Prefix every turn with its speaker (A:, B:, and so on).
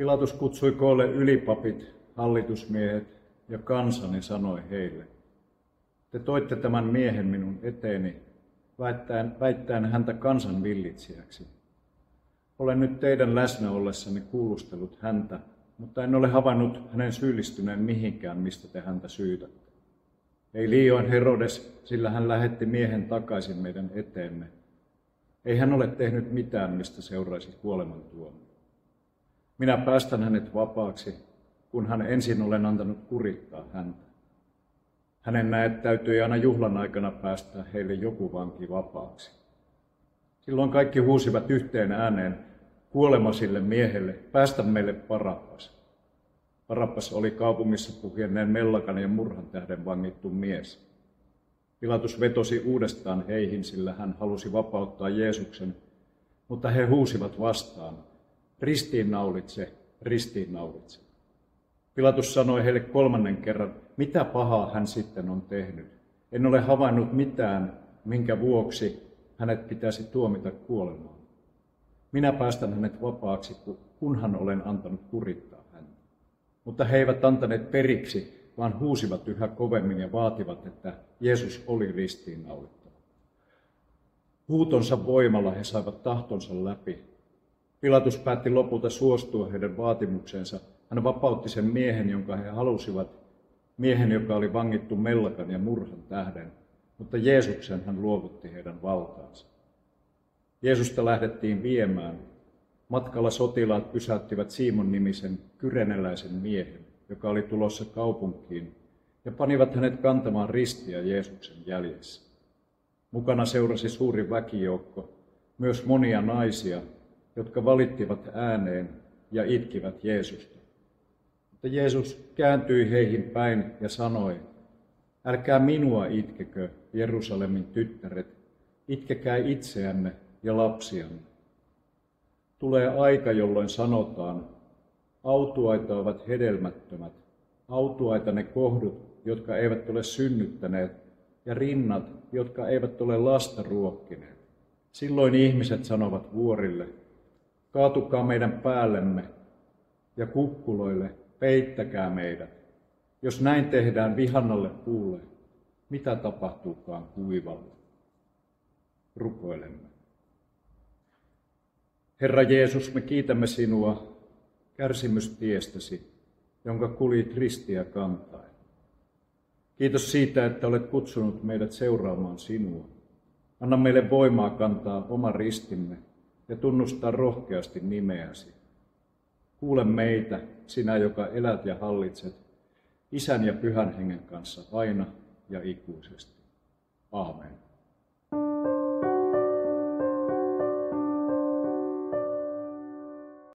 A: Pilatus kutsui koolle ylipapit, hallitusmiehet ja kansan ja sanoi heille: te toitte tämän miehen minun eteeni, väittäen häntä kansan villitsijäksi. Olen nyt teidän läsnä ollessanne kuulustellut häntä, mutta en ole havainnut hänen syyllistyneen mihinkään, mistä te häntä syytätte. Ei liioin Herodes, sillä hän lähetti miehen takaisin meidän eteemme. Ei hän ole tehnyt mitään, mistä seuraisi kuolemantuomio. Minä päästän hänet vapaaksi, kunhan ensin olen antanut kurittaa häntä. Hänen täytyi aina juhlan aikana päästää heille joku vanki vapaaksi. Silloin kaikki huusivat yhteen ääneen: kuolema sille miehelle, päästä meille Barabas. Barabas oli kaupungissa puhjenneen mellakan ja murhan tähden vangittu mies. Pilatus vetosi uudestaan heihin, sillä hän halusi vapauttaa Jeesuksen, mutta he huusivat vastaan: ristiinnaulitse, ristiinnaulitse. Pilatus sanoi heille kolmannen kerran: mitä pahaa hän sitten on tehnyt? En ole havainnut mitään, minkä vuoksi hänet pitäisi tuomita kuolemaan. Minä päästän hänet vapaaksi, kunhan olen antanut kurittaa häntä. Mutta he eivät antaneet periksi, vaan huusivat yhä kovemmin ja vaativat, että Jeesus oli ristiinnaulittava. Huutonsa voimalla he saivat tahtonsa läpi. Pilatus päätti lopulta suostua heidän vaatimukseensa. Hän vapautti sen miehen, jonka he halusivat, miehen, joka oli vangittu mellakan ja murhan tähden, mutta Jeesuksen hän luovutti heidän valtaansa. Jeesusta lähdettiin viemään. Matkalla sotilaat pysäyttivät Simon-nimisen kyreneläisen miehen, joka oli tulossa kaupunkiin, ja panivat hänet kantamaan ristiä Jeesuksen jäljessä. Mukana seurasi suuri väkijoukko, myös monia naisia, jotka valittivat ääneen ja itkivät Jeesusta. Mutta Jeesus kääntyi heihin päin ja sanoi: älkää minua itkekö, Jerusalemin tyttäret, itkekää itseänne ja lapsianne. Tulee aika, jolloin sanotaan: autuaita ovat hedelmättömät, autuaita ne kohdut, jotka eivät ole synnyttäneet, ja rinnat, jotka eivät ole lasta ruokkineet. Silloin ihmiset sanovat vuorille: kaatukaa meidän päällemme, ja kukkuloille: peittäkää meidät. Jos näin tehdään vihannalle puulle, mitä tapahtuukaan kuivalle? Rukoilemme. Herra Jeesus, me kiitämme sinua kärsimystiestäsi, jonka kuljit ristiä kantaen. Kiitos siitä, että olet kutsunut meidät seuraamaan sinua. Anna meille voimaa kantaa oma ristimme ja tunnustaa rohkeasti nimeäsi. Kuule meitä, sinä, joka elät ja hallitset, Isän ja Pyhän Hengen kanssa aina ja ikuisesti. Aamen.